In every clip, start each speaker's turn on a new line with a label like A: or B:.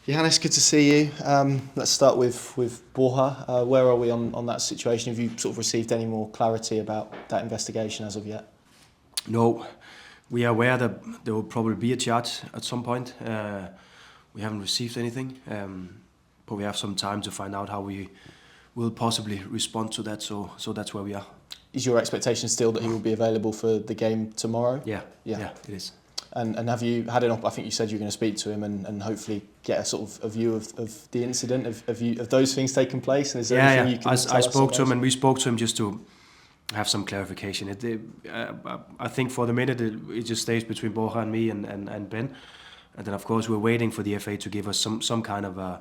A: Johannes, good to see you. Let's start with Borja. Where are we on that situation? Have you sort of received any more clarity about that investigation as of yet?
B: No, we are aware that there will probably be a charge at some point. We haven't received anything, but we have some time to find out how we will possibly respond to that. So that's where we are.
A: Is your expectation still that he will be available for the game tomorrow?
B: Yeah, it is.
A: And have you had I think you said you were going to speak to him and hopefully get a sort of a view of the incident, of those things taking place? And is there anything you can tell us?
B: I spoke to him, and we spoke to him just to have some clarification. I think for the minute it just stays between Borja and me and Ben, and then of course we're waiting for the FA to give us some kind of an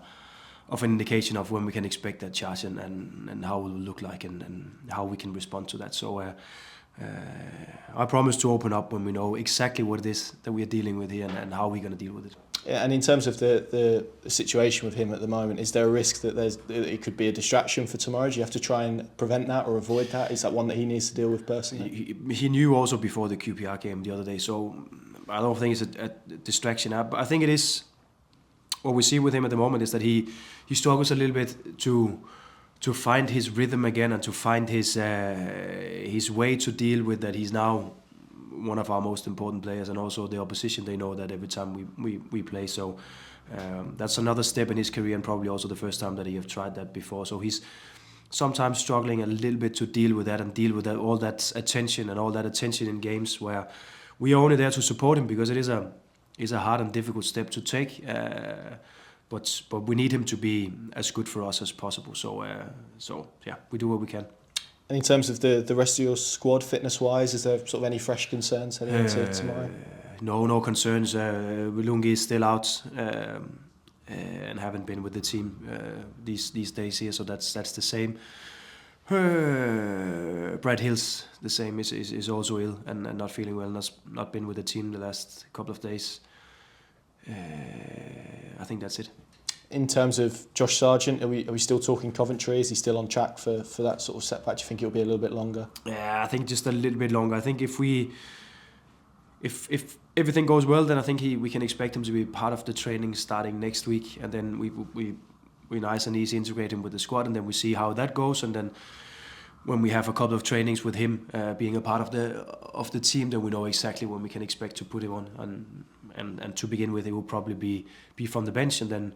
B: indication of when we can expect that charge and how it will look like and how we can respond to that. So I promise to open up when we know exactly what it is that we are dealing with here and how we're going to deal with it.
A: Yeah, and in terms of the situation with him at the moment, is there a risk that it could be a distraction for tomorrow? Do you have to try and prevent that or avoid that? Is that one that he needs to deal with personally?
B: He knew also before the QPR game the other day, so I don't think it's a distraction. But I think it is. What we see with him at the moment is that he struggles a little bit to find his rhythm again and to find his way to deal with that. He's now one of our most important players, and also the opposition, they know that every time we play. So that's another step in his career, and probably also the first time that he have tried that before. So he's sometimes struggling a little bit to deal with that and deal with all that attention in games where we are only there to support him, because it is a hard and difficult step to take. But we need him to be as good for us as possible. So yeah, we do what we can.
A: And in terms of the rest of your squad, fitness-wise, is there sort of any fresh concerns heading into tomorrow?
B: No concerns. Wilungi is still out and haven't been with the team these days here, so that's the same. Brad Hill's the same, is also ill and not feeling well, and has not been with the team the last couple of days. I think that's it.
A: In terms of Josh Sargent, are we still talking Coventry? Is he still on track for that sort of setback? Do you think it'll be a little bit longer?
B: Yeah, I think just a little bit longer. I think if everything goes well, then I think we can expect him to be part of the training starting next week, and then we nice and easy integrate him with the squad, and then we see how that goes, and then when we have a couple of trainings with him being a part of the team, then we know exactly when we can expect to put him on. And to begin with, he will probably be from the bench, and then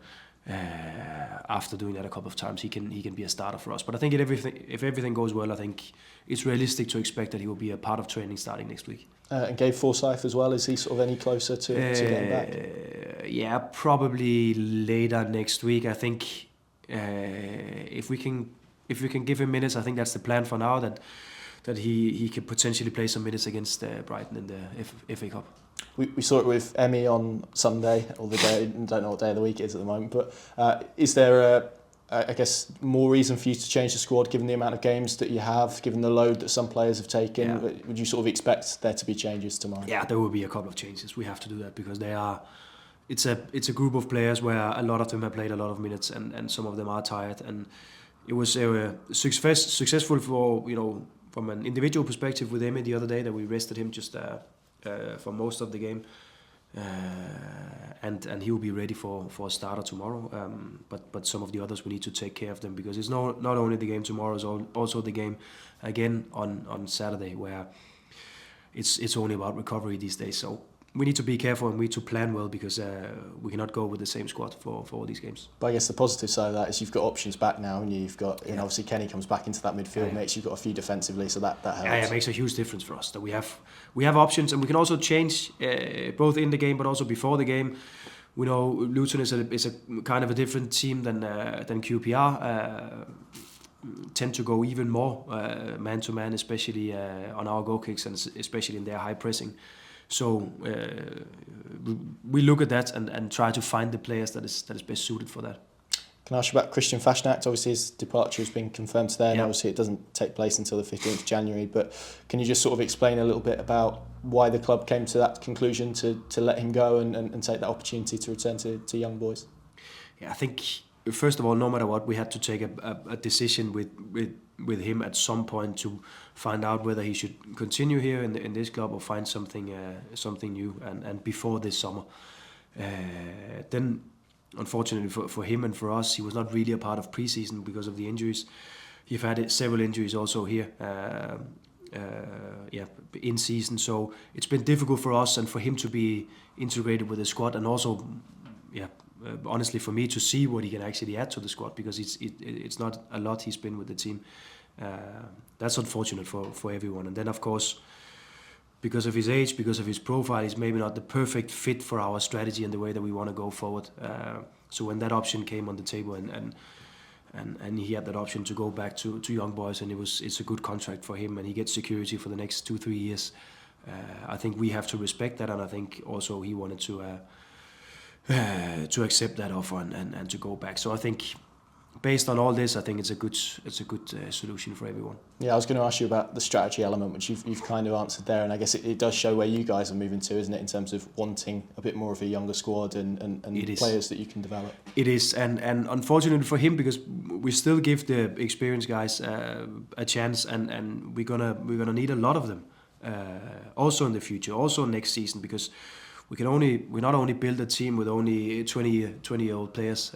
B: after doing that a couple of times, he can be a starter for us. But I think if everything goes well, I think it's realistic to expect that he will be a part of training starting next week. And
A: Gabe Forsyth as well, is he sort of any closer to getting back?
B: Yeah, probably later next week. I think if we can give him minutes, I think that's the plan for now, that he could potentially play some minutes against Brighton in the FA Cup.
A: We saw it with Emmy on Sunday, or the day, I don't know what day of the week it is at the moment, but is there I guess more reason for you to change the squad given the amount of games that you have, given the load that some players have taken? Yeah. Would you sort of expect there to be changes tomorrow?
B: Yeah, there will be a couple of changes. We have to do that because it's a group of players where a lot of them have played a lot of minutes, and some of them are tired, and it was successful for, from an individual perspective with Emmy the other day, that we rested him just for most of the game, and he will be ready for a starter tomorrow. But some of the others, we need to take care of them, because it's not only the game tomorrow, it's also the game again on Saturday, where it's only about recovery these days. So we need to be careful, and we need to plan well, because we cannot go with the same squad for all these games.
A: But I guess the positive side of that is you've got options back now, and you've got, and obviously Kenny comes back into that midfield mix. You've got a few defensively, so that helps.
B: Yeah, it makes a huge difference for us that we have options, and we can also change both in the game but also before the game. We know Luton is a kind of a different team than QPR. Tend to go even more man to man, especially on our goal kicks, and especially in their high pressing. So we look at that and try to find the players that is best suited for that.
A: Can I ask you about Christian Fashnacht? Obviously his departure has been confirmed today, and obviously it doesn't take place until the 15th of January, but can you just sort of explain a little bit about why the club came to that conclusion to let him go and take that opportunity to return to young boys?
B: Yeah, I think first of all, no matter what, we had to take a decision with him at some point to find out whether he should continue here in this club or find something new, and before this summer. Then unfortunately for him and for us, he was not really a part of preseason because of the injuries. He's had several injuries also here, in season. So it's been difficult for us and for him to be integrated with the squad, and also, honestly, for me to see what he can actually add to the squad, because it's not a lot he's been with the team. That's unfortunate for everyone. And then, of course, because of his age, because of his profile, he's maybe not the perfect fit for our strategy and the way that we want to go forward. So when that option came on the table, and he had that option to go back to young boys, and it's a good contract for him, and he gets security for the next 2-3 years. I think we have to respect that, and I think also he wanted to accept that offer and to go back. So I think, based on all this, I think it's a good solution for everyone.
A: Yeah, I was going to ask you about the strategy element, which you've kind of answered there, and I guess it does show where you guys are moving to, isn't it, in terms of wanting a bit more of a younger squad and players that you can develop.
B: It is, and unfortunately for him, because we still give the experienced guys a chance, and we're gonna need a lot of them, also in the future, also next season, because we not only build a team with only 20-year-old players.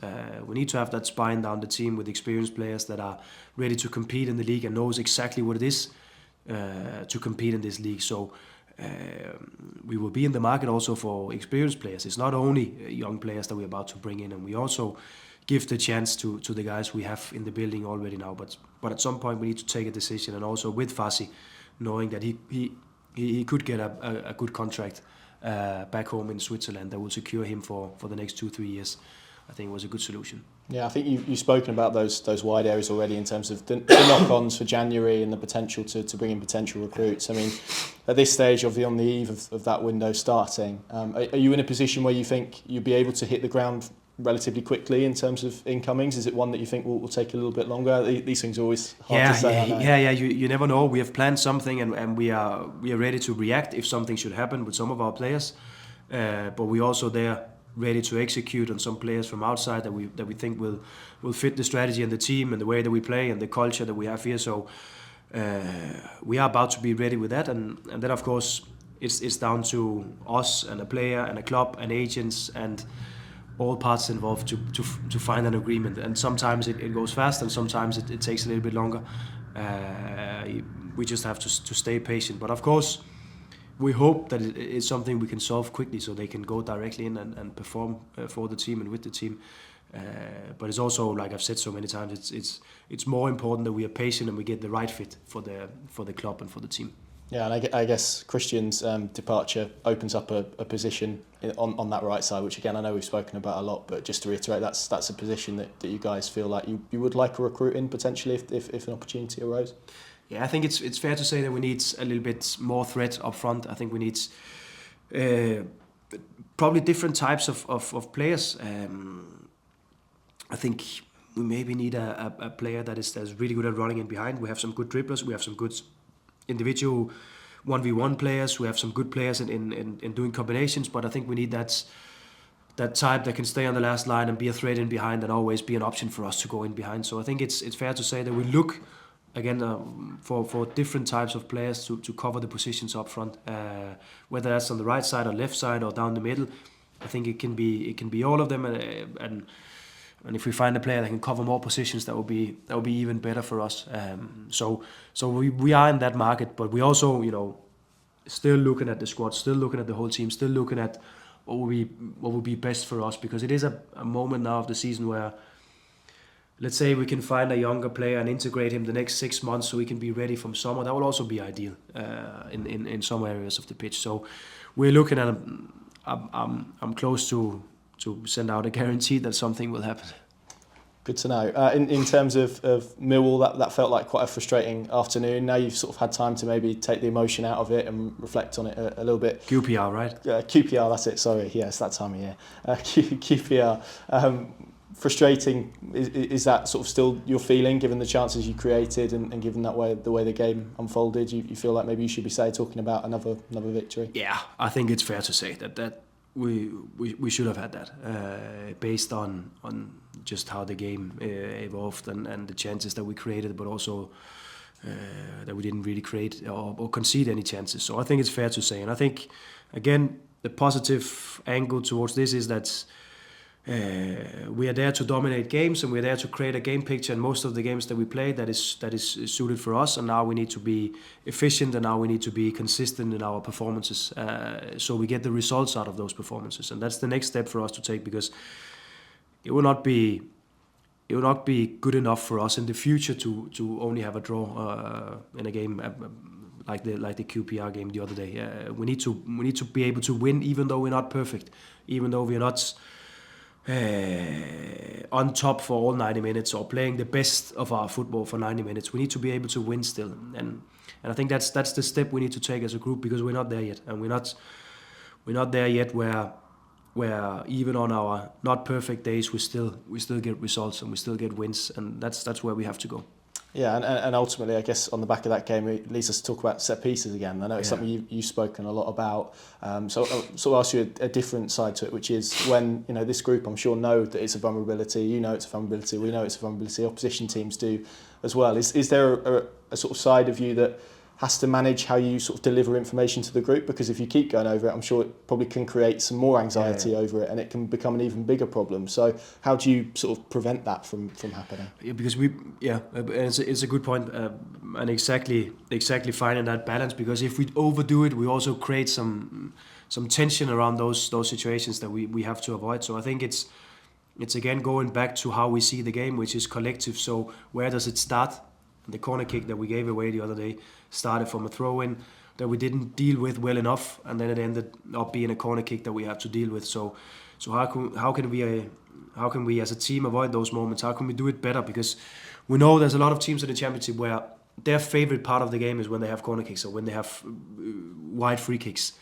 B: We need to have that spine down the team with experienced players that are ready to compete in the league and knows exactly what it is to compete in this league. So we will be in the market also for experienced players. It's not only young players that we're about to bring in, and we also give the chance to the guys we have in the building already now. But at some point we need to take a decision, and also with Fassi, knowing that he could get a good contract back home in Switzerland that will secure him for the next 2-3 years. I think it was a good solution. Yeah,
A: I think you've spoken about those wide areas already in terms of the knock-ons for January and the potential to bring in potential recruits. I mean, at this stage, on the eve of that window starting, are you in a position where you think you'll be able to hit the ground relatively quickly in terms of incomings? Is it one that you think will take a little bit longer? These things are always hard to say.
B: You never know. We have planned something, and we are ready to react if something should happen with some of our players. But we also there ready to execute on some players from outside that we think will fit the strategy and the team and the way that we play and the culture that we have here. So we are about to be ready with that, and then of course it's down to us and a player and a club and agents and all parts involved to find an agreement. And sometimes it goes fast, and sometimes it takes a little bit longer. We just have to stay patient. But of course, we hope that it's something we can solve quickly, so they can go directly in and perform for the team and with the team. But it's also, like I've said so many times, it's more important that we are patient and we get the right fit for the club and for the team.
A: Yeah, and I guess Christian's departure opens up a position on that right side, which again I know we've spoken about a lot, but just to reiterate, that's a position that you guys feel like you would like a recruit in potentially if an opportunity arose.
B: Yeah, I think it's fair to say that we need a little bit more threat up front. I think we need probably different types of players. I think we maybe need a player that's really good at running in behind. We have some good dribblers. We have some good individual 1v1 players. We have some good players in doing combinations, but I think we need that type that can stay on the last line and be a threat in behind and always be an option for us to go in behind. So I think it's fair to say that we look again for different types of players to cover the positions up front, whether that's on the right side or left side or down the middle. I think it can be all of them, and if we find a player that can cover more positions, that will be even better for us. So we are in that market, but we also still looking at the squad, still looking at the whole team, still looking at what would be best for us, because it is a moment now of the season where, let's say, we can find a younger player and integrate him the next 6 months so he can be ready from summer. That will also be ideal in some areas of the pitch. So we're looking at. I'm close to send out a guarantee that something will happen.
A: Good to know. In terms of Millwall, that felt like quite a frustrating afternoon. Now you've sort of had time to maybe take the emotion out of it and reflect on it a little bit.
B: QPR, right?
A: QPR, that's it. Sorry, yes, that time of year. QPR. Frustrating. Is that sort of still your feeling, given the chances you created and given the way the game unfolded? You feel like maybe you should be talking about another victory?
B: Yeah, I think it's fair to say that we should have had that, based on just how the game evolved and the chances that we created, but also that we didn't really create or concede any chances. So I think it's fair to say, and I think again the positive angle towards this is that we are there to dominate games, and we're there to create a game picture in most of the games that we play that is suited for us. And now we need to be efficient, and now we need to be consistent in our performances, so we get the results out of those performances. And that's the next step for us to take, because it will not be good enough for us in the future to only have a draw in a game like the QPR game the other day. We need to be able to win, even though we're not perfect, even though we're not on top for all 90 minutes or playing the best of our football for 90 minutes. We need to be able to win still, and I think that's the step we need to take as a group, because we're not there yet, and we're not there yet where even on our not perfect days we still get results and we still get wins, and that's where we have to go.
A: Yeah, and ultimately, I guess on the back of that game, it leads us to talk about set pieces again. I know it's something you've spoken a lot about. So I'll sort of ask you a different side to it, which is when this group, I'm sure, know that it's a vulnerability. You know it's a vulnerability. We know it's a vulnerability. Opposition teams do as well. Is there a sort of side of you that has to manage how you sort of deliver information to the group? Because if you keep going over it, I'm sure it probably can create some more anxiety over it, and it can become an even bigger problem. So how do you sort of prevent that from happening?
B: Yeah, because it's a good point, and exactly finding that balance. Because if we overdo it, we also create some tension around those situations that we have to avoid. So I think it's again going back to how we see the game, which is collective. So where does it start? The corner kick that we gave away the other day started from a throw-in that we didn't deal with well enough, and then it ended up being a corner kick that we have to deal with. So how can we as a team avoid those moments? How can we do it better? Because we know there's a lot of teams in the Championship where their favorite part of the game is when they have corner kicks or when they have wide free kicks,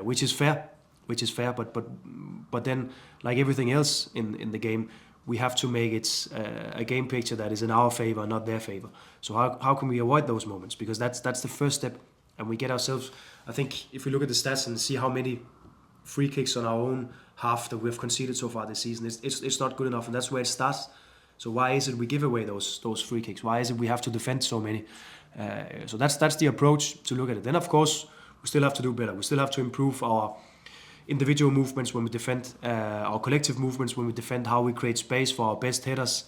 B: which is fair. But then, like everything else in the game, we have to make it a game picture that is in our favor, not their favor. So how can we avoid those moments? Because that's the first step, and we get ourselves. I think if we look at the stats and see how many free kicks on our own half that we've conceded so far this season, it's not good enough, and that's where it starts. So why is it we give away those free kicks? Why is it we have to defend so many? So that's the approach to look at it. Then of course we still have to do better. We still have to improve our individual movements when we defend, our collective movements when we defend, how we create space for our best headers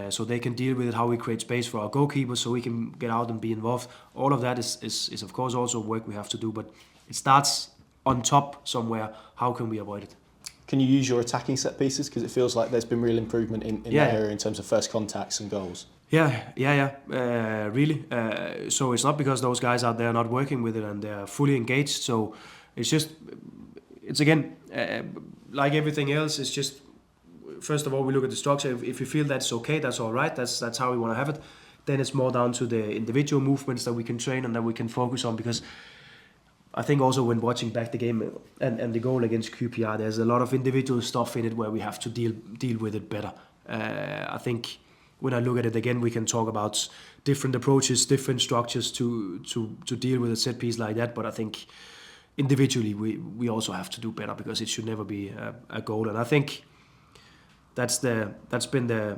B: so they can deal with it, how we create space for our goalkeepers so we can get out and be involved. All of that is of course also work we have to do, but it starts on top somewhere. How can we avoid it?
A: Can you use your attacking set pieces? Because it feels like there's been real improvement in that area in terms of first contacts and goals. Really.
B: So it's not because those guys out there are not working with it and they're fully engaged. So it's again, like everything else, it's just, first of all, we look at the structure. If we feel that's okay, that's all right, that's how we want to have it, then it's more down to the individual movements that we can train and that we can focus on. Because I think also when watching back the game and the goal against QPR, there's a lot of individual stuff in it where we have to deal with it better. I think when I look at it again, we can talk about different approaches, different structures to deal with a set piece like that. But I think individually we also have to do better, because it should never be a goal. And I think that's been the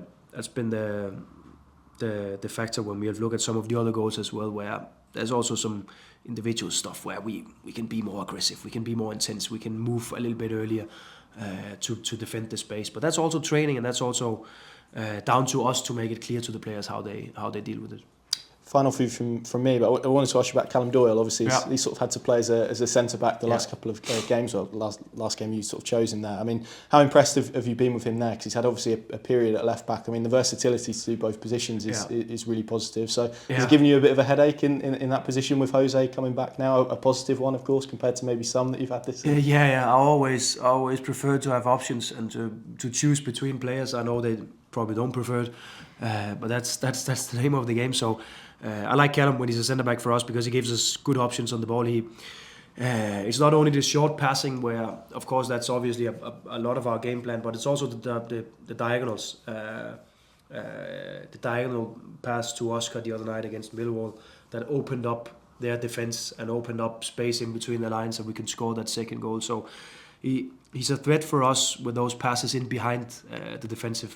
B: factor when we have looked at some of the other goals as well, where there's also some individual stuff where we can be more aggressive, we can be more intense, we can move a little bit earlier to defend the space. But that's also training, and that's also down to us to make it clear to the players how they deal with it.
A: Final few from me, but I wanted to ask you about Callum Doyle. Obviously, he sort of had to play as a centre back the last couple of games, or last game you sort of chosen there. I mean, how impressed have you been with him there? Because he's had obviously a period at left back. I mean, the versatility to do both positions is really positive. So has it given you a bit of a headache in that position with Jose coming back now? A positive one, of course, compared to maybe some that you've had this season.
B: I always prefer to have options and to choose between players. I know they probably don't prefer it, but that's the name of the game. So. I like Callum when he's a centre-back for us, because he gives us good options on the ball. It's not only the short passing, where of course that's obviously a lot of our game plan, but it's also the diagonals. The diagonal pass to Oscar the other night against Millwall that opened up their defence and opened up space in between the lines, and we can score that second goal. So he's a threat for us with those passes in behind the defensive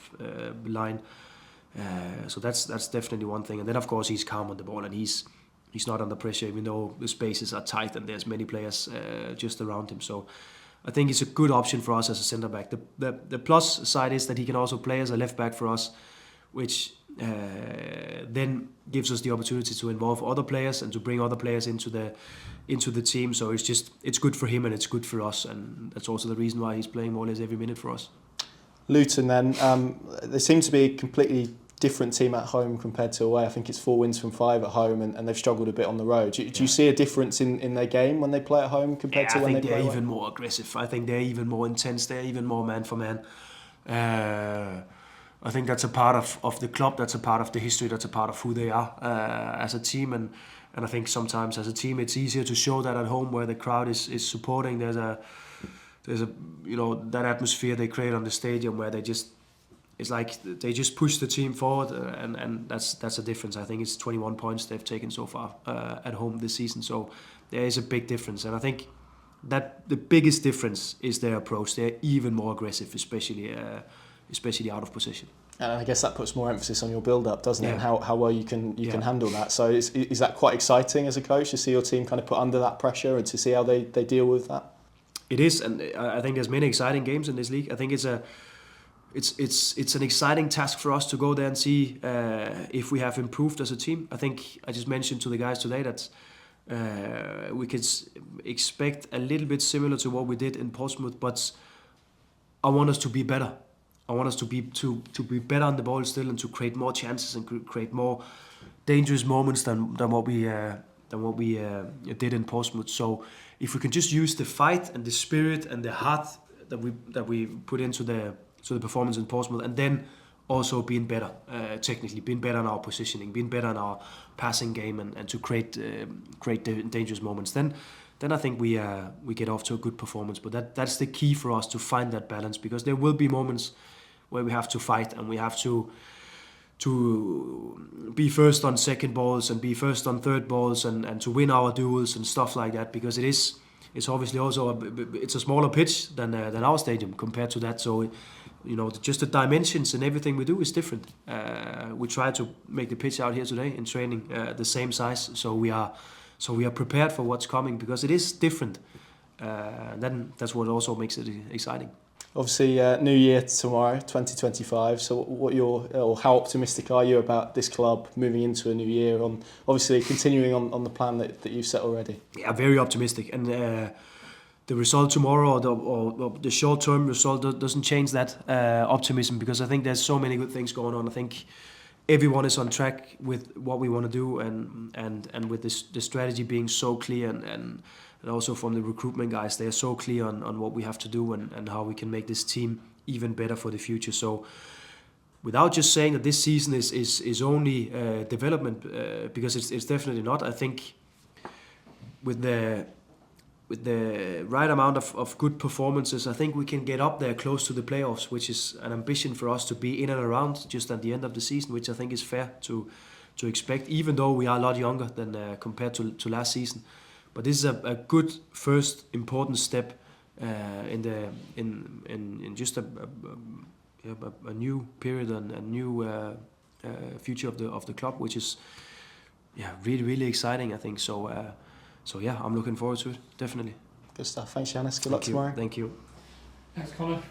B: line. So that's definitely one thing. And then of course he's calm on the ball, and he's not under pressure, even though the spaces are tight and there's many players just around him. So I think it's a good option for us as a centre back. The plus side is that he can also play as a left back for us, which then gives us the opportunity to involve other players and to bring other players into the team. So it's good for him and it's good for us, and that's also the reason why he's playing more or less every minute for us.
A: Luton then, they seem to be a completely different team at home compared to away. I think it's 4 wins from 5 at home, and they've struggled a bit on the road. Do you see a difference in their game when they play at home compared to when they play away?
B: I think they're even more aggressive. I think they're even more intense. They're even more man for man. I think that's a part of the club. That's a part of the history. That's a part of who they are as a team. And I think sometimes as a team it's easier to show that at home where the crowd is supporting. There's a that atmosphere they create on the stadium where it's like they just push the team forward, and that's a difference. I think it's 21 points they've taken so far at home this season. So there is a big difference, and I think that the biggest difference is their approach. They're even more aggressive, especially out of possession.
A: And I guess that puts more emphasis on your build-up, doesn't it?
B: Yeah.
A: And how well you can handle that. So is that quite exciting as a coach to see your team kind of put under that pressure and to see how they deal with that?
B: It is, and I think there's many exciting games in this league. I think it's an exciting task for us to go there and see if we have improved as a team. I think I just mentioned to the guys today that we could expect a little bit similar to what we did in Portsmouth, but I want us to be better. I want us to be better on the ball still and to create more chances and create more dangerous moments than what we did in Portsmouth. So if we can just use the fight and the spirit and the heart that we put into the performance in Portsmouth, and then also being better technically, being better in our positioning, being better in our passing game, and to create dangerous moments, then I think we get off to a good performance. But that's the key for us, to find that balance, because there will be moments where we have to fight and we have to be first on second balls and be first on third balls and to win our duels and stuff like that, because it's obviously also it's a smaller pitch than our stadium compared to that. So just the dimensions and everything we do is different. We try to make the pitch out here today in training the same size, so we are prepared for what's coming, because it is different. Then that's what also makes it exciting.
A: Obviously, new year tomorrow, 2025. So how optimistic are you about this club moving into a new year? On obviously continuing on the plan that you've set already.
B: Yeah, very optimistic, and the result tomorrow or the short-term result doesn't change that optimism, because I think there's so many good things going on. I think everyone is on track with what we want to do, and with the strategy being so clear, and also from the recruitment guys, they are so clear on what we have to do and how we can make this team even better for the future. So without just saying that this season is only development, because it's definitely not. I think with the right amount of good performances, I think we can get up there close to the playoffs, which is an ambition for us to be in and around just at the end of the season, which I think is fair to expect, even though we are a lot younger than compared to last season. But this is a good first important step in just a new period and a new future of the club, which is really, really exciting, I think. So I'm looking forward to it, definitely.
A: Good stuff. Thanks, Johannes. Good luck tomorrow.
B: Thank you.
C: Thanks, Connor.